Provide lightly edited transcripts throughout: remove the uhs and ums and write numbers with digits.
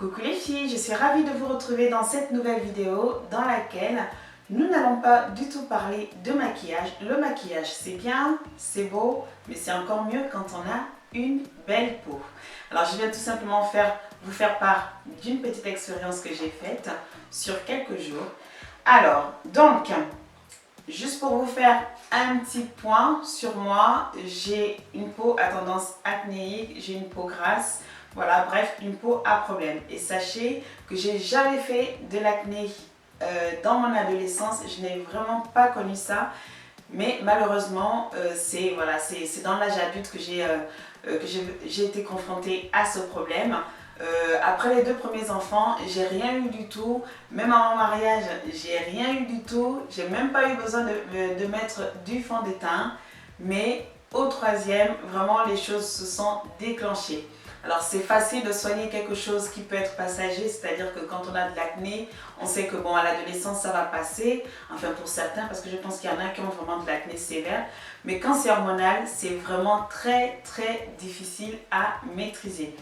Coucou les filles, je suis ravie de vous retrouver dans cette nouvelle vidéo dans laquelle nous n'allons pas du tout parler de maquillage. Le maquillage c'est bien, c'est beau, mais c'est encore mieux quand on a une belle peau. Alors je viens tout simplement vous faire part d'une petite expérience que j'ai faite sur quelques jours. Alors, donc, juste pour vous faire un petit point sur moi, j'ai une peau à tendance acnéique, j'ai une peau grasse. Voilà, bref, une peau à problème. Et sachez que j'ai jamais fait de l'acné dans mon adolescence. Je n'ai vraiment pas connu ça. Mais malheureusement, c'est dans l'âge adulte que j'ai été confrontée à ce problème. Après les 2 premiers enfants, j'ai rien eu du tout. Même à mon mariage, j'ai rien eu du tout. J'ai même pas eu besoin de mettre du fond de teint. Mais au 3e, vraiment les choses se sont déclenchées. Alors c'est facile de soigner quelque chose qui peut être passager, c'est-à-dire que quand on a de l'acné, on sait que bon, à l'adolescence ça va passer, enfin pour certains, parce que je pense qu'il y en a qui ont vraiment de l'acné sévère, mais quand c'est hormonal, c'est vraiment très difficile à maîtriser.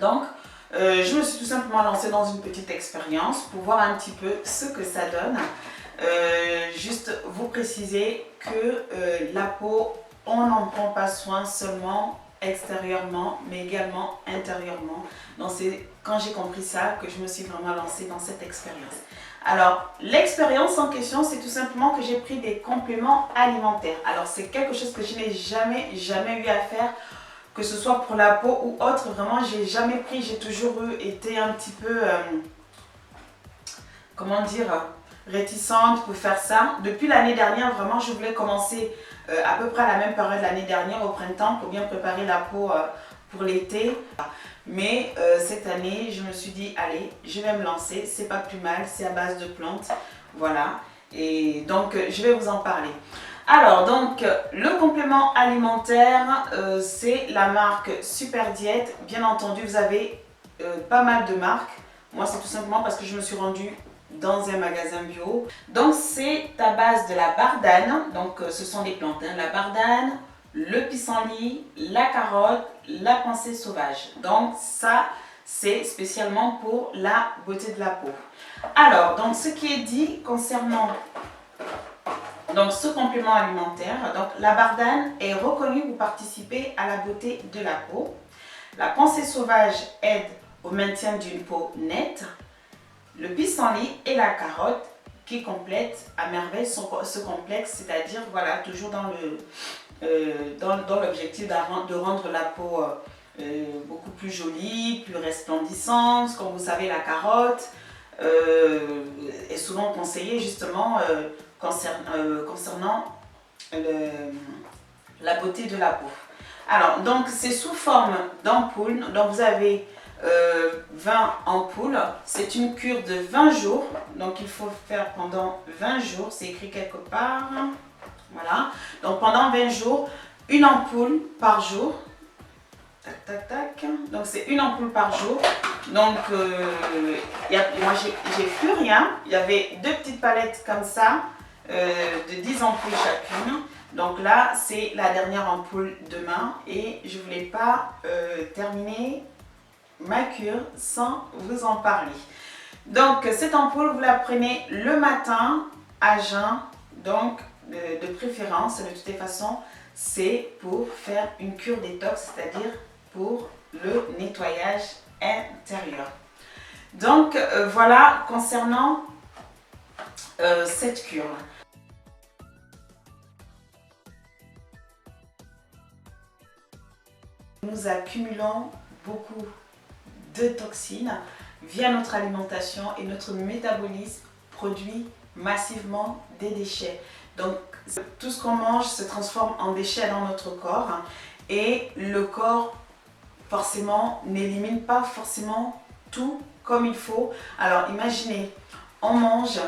Donc je me suis tout simplement lancée dans une petite expérience pour voir un petit peu ce que ça donne. Juste vous préciser que la peau, on n'en prend pas soin seulement extérieurement mais également intérieurement. Donc c'est quand j'ai compris ça que je me suis vraiment lancée dans cette expérience. Alors l'expérience en question, c'est tout simplement que j'ai pris des compléments alimentaires. Alors c'est quelque chose que je n'ai jamais eu à faire, que ce soit pour la peau ou autre. Vraiment j'ai jamais pris, j'ai toujours été un petit peu comment dire, réticente pour faire ça. Depuis l'année dernière, vraiment je voulais commencer à peu près à la même période l'année dernière, au printemps, pour bien préparer la peau pour l'été. Mais cette année, je me suis dit, allez, je vais me lancer, c'est pas plus mal, c'est à base de plantes, voilà. Et donc, je vais vous en parler. Alors, donc, le complément alimentaire, c'est la marque Super Diète. Bien entendu, vous avez pas mal de marques. Moi, c'est tout simplement parce que je me suis rendue dans un magasin bio. Donc c'est à base de la bardane, donc ce sont des plantes, hein, la bardane, le pissenlit, la carotte, la pensée sauvage. Donc ça c'est spécialement pour la beauté de la peau. Alors donc ce qui est dit concernant donc ce complément alimentaire, donc la bardane est reconnue pour participer à la beauté de la peau. La pensée sauvage aide au maintien d'une peau nette. Le pissenlit et la carotte qui complètent à merveille ce complexe, c'est-à-dire voilà, toujours dans l'objectif de rendre la peau beaucoup plus jolie, plus resplendissante. Comme vous savez, la carotte est souvent conseillée justement concernant la beauté de la peau. Alors, donc c'est sous forme d'ampoule. Donc vous avez 20 ampoules, c'est une cure de 20 jours, donc il faut faire pendant 20 jours, c'est écrit quelque part, voilà, donc pendant 20 jours, une ampoule par jour, tac tac tac, donc c'est une ampoule par jour, donc moi j'ai plus rien, il y avait 2 petites palettes comme ça, de 10 ampoules chacune. Donc là, c'est la dernière ampoule demain et je ne voulais pas terminer ma cure sans vous en parler. Donc cette ampoule, vous la prenez le matin à jeun, donc de préférence. De toutes les façons, c'est pour faire une cure détox, c'est-à-dire pour le nettoyage intérieur. Donc voilà concernant cette cure. Nous accumulons beaucoup de toxines via notre alimentation et notre métabolisme produit massivement des déchets. Donc tout ce qu'on mange se transforme en déchets dans notre corps et le corps forcément n'élimine pas forcément tout comme il faut. Alors imaginez, on mange,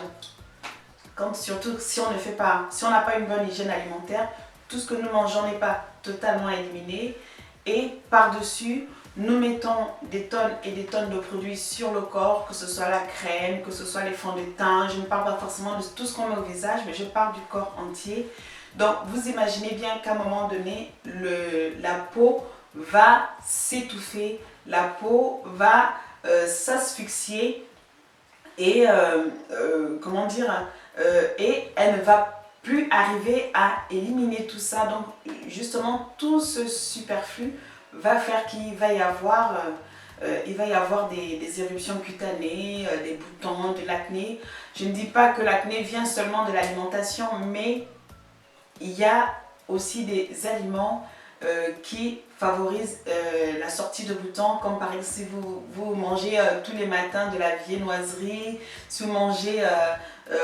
surtout si on n'a pas une bonne hygiène alimentaire, tout ce que nous mangeons n'est pas totalement éliminé et par-dessus nous mettons des tonnes et des tonnes de produits sur le corps, que ce soit la crème, que ce soit les fonds de teint. Je ne parle pas forcément de tout ce qu'on met au visage, mais je parle du corps entier. Donc vous imaginez bien qu'à un moment donné, la peau va s'étouffer, la peau va s'asphyxier et comment dire, et elle ne va plus arriver à éliminer tout ça. Donc justement tout ce superflu va faire qu'il va y avoir des éruptions cutanées, des boutons, de l'acné. Je ne dis pas que l'acné vient seulement de l'alimentation, mais il y a aussi des aliments qui favorisent la sortie de boutons, comme par exemple si vous mangez tous les matins de la viennoiserie, si vous mangez,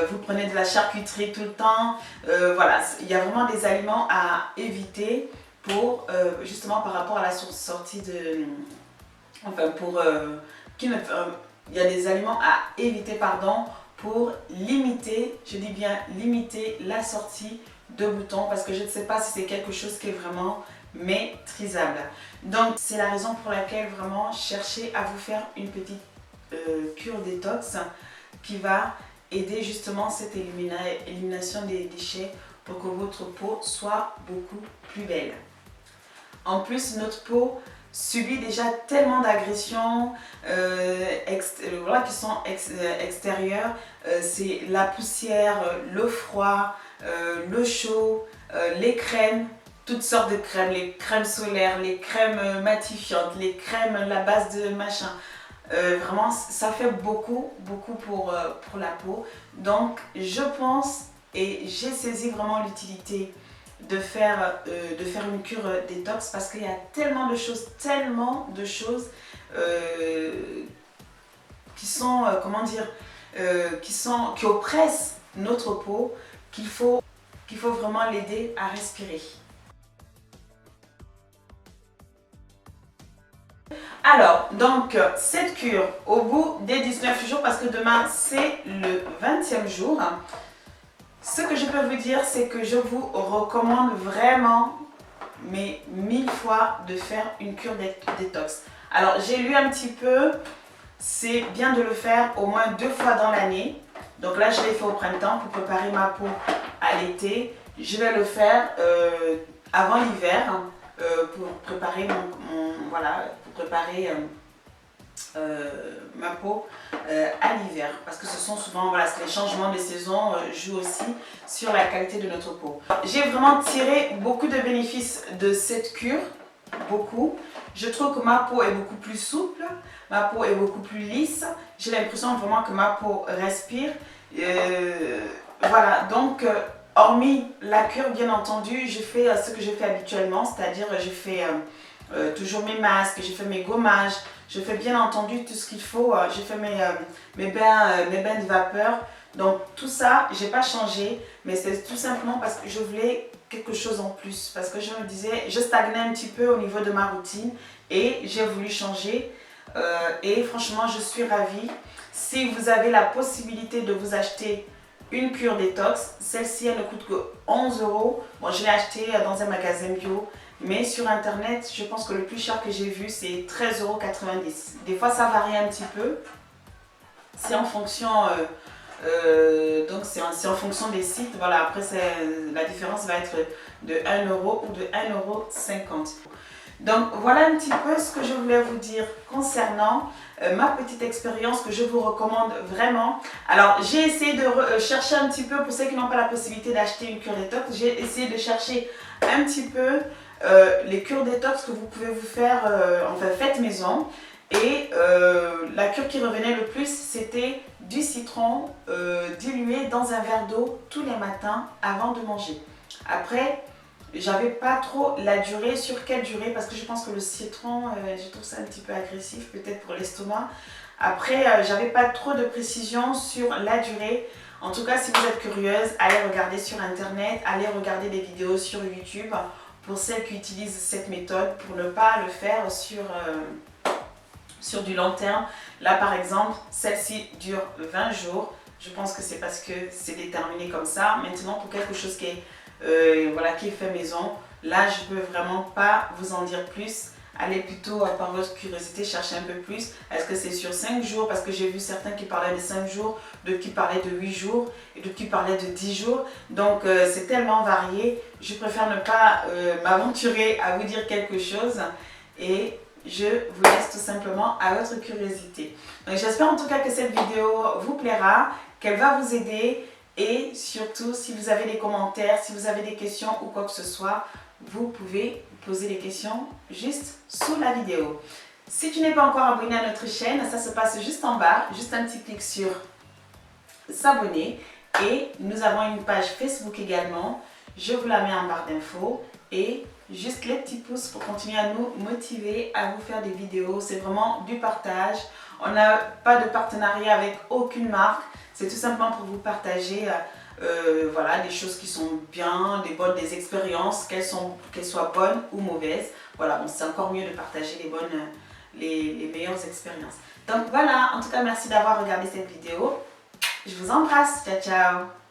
vous prenez de la charcuterie tout le temps, voilà, il y a vraiment des aliments à éviter pour justement par rapport à la sortie de... Enfin, pour il y a des aliments à éviter, pardon, pour limiter, je dis bien limiter la sortie de boutons, parce que je ne sais pas si c'est quelque chose qui est vraiment maîtrisable. Donc c'est la raison pour laquelle vraiment cherchez à vous faire une petite cure détox qui va aider justement cette élimination des déchets pour que votre peau soit beaucoup plus belle. En plus, notre peau subit déjà tellement d'agressions voilà, qui sont extérieures. C'est la poussière, le froid, le chaud, les crèmes, toutes sortes de crèmes, les crèmes solaires, les crèmes matifiantes, les crèmes à la base de machin. Vraiment, ça fait beaucoup pour la peau. Donc, je pense et j'ai saisi vraiment l'utilité de faire une cure détox parce qu'il y a tellement de choses qui sont, comment dire, qui oppressent notre peau qu'il faut vraiment l'aider à respirer. Alors, donc, cette cure, au bout des 19 jours, parce que demain c'est le 20e jour, ce que je peux vous dire, c'est que je vous recommande vraiment, mais 1000 fois, de faire une cure détox. Alors, j'ai lu un petit peu, c'est bien de le faire au moins 2 fois dans l'année. Donc là, je l'ai fait au printemps pour préparer ma peau à l'été. Je vais le faire avant l'hiver pour préparer voilà, pour préparer ma peau à l'hiver, parce que ce sont souvent, voilà, les changements de saison jouent aussi sur la qualité de notre peau. J'ai vraiment tiré beaucoup de bénéfices de cette cure, beaucoup. Je trouve que ma peau est beaucoup plus souple, ma peau est beaucoup plus lisse, j'ai l'impression vraiment que ma peau respire. Voilà, donc hormis la cure, bien entendu, je fais ce que je fais habituellement, c'est-à-dire je fais toujours mes masques, je fais mes gommages, je fais bien entendu tout ce qu'il faut, je fais mes bains de vapeur. Donc tout ça, j'ai pas changé, mais c'est tout simplement parce que je voulais quelque chose en plus, parce que je me disais, je stagnais un petit peu au niveau de ma routine et j'ai voulu changer et franchement je suis ravie. Si vous avez la possibilité de vous acheter une cure détox, celle-ci elle ne coûte que 11 €. Bon, je l'ai achetée dans un magasin bio, mais sur internet je pense que le plus cher que j'ai vu c'est 13,90 €. Des fois ça varie un petit peu, c'est en fonction donc c'est en fonction des sites. Voilà, après la différence va être de 1 € ou de 1,50 €. Donc voilà un petit peu ce que je voulais vous dire concernant ma petite expérience que je vous recommande vraiment. Alors j'ai essayé de chercher un petit peu, pour ceux qui n'ont pas la possibilité d'acheter une cure détox, j'ai essayé de chercher un petit peu les cures détox que vous pouvez vous faire, enfin faites maison. Et la cure qui revenait le plus, c'était du citron dilué dans un verre d'eau tous les matins avant de manger. Après, j'avais pas trop la durée, sur quelle durée, parce que je pense que le citron, je trouve ça un petit peu agressif, peut-être pour l'estomac. Après, j'avais pas trop de précision sur la durée. En tout cas, si vous êtes curieuse, allez regarder sur internet, allez regarder des vidéos sur YouTube pour celles qui utilisent cette méthode, pour ne pas le faire sur du long terme. Là par exemple, celle-ci dure 20 jours. Je pense que c'est parce que c'est déterminé comme ça. Maintenant, pour quelque chose qui est, voilà, qui est fait maison, là je peux vraiment pas vous en dire plus. Allez plutôt par votre curiosité chercher un peu plus. Est-ce que c'est sur 5 jours? Parce que j'ai vu certains qui parlaient de 5 jours, d'autres qui parlaient de 8 jours et d'autres qui parlaient de 10 jours. Donc c'est tellement varié. Je préfère ne pas m'aventurer à vous dire quelque chose. Et je vous laisse tout simplement à votre curiosité. Donc j'espère en tout cas que cette vidéo vous plaira, qu'elle va vous aider et surtout si vous avez des commentaires, si vous avez des questions ou quoi que ce soit, vous pouvez poser les questions juste sous la vidéo. Si tu n'es pas encore abonné à notre chaîne, ça se passe juste en bas, juste un petit clic sur s'abonner et nous avons une page Facebook également, je vous la mets en barre d'infos et juste les petits pouces pour continuer à nous motiver à vous faire des vidéos, c'est vraiment du partage, on n'a pas de partenariat avec aucune marque, c'est tout simplement pour vous partager voilà, des choses qui sont bien, des expériences, qu'elles soient bonnes ou mauvaises, voilà, bon, c'est encore mieux de partager les meilleures expériences. Donc voilà, en tout cas merci d'avoir regardé cette vidéo. Je vous embrasse. Ciao, ciao.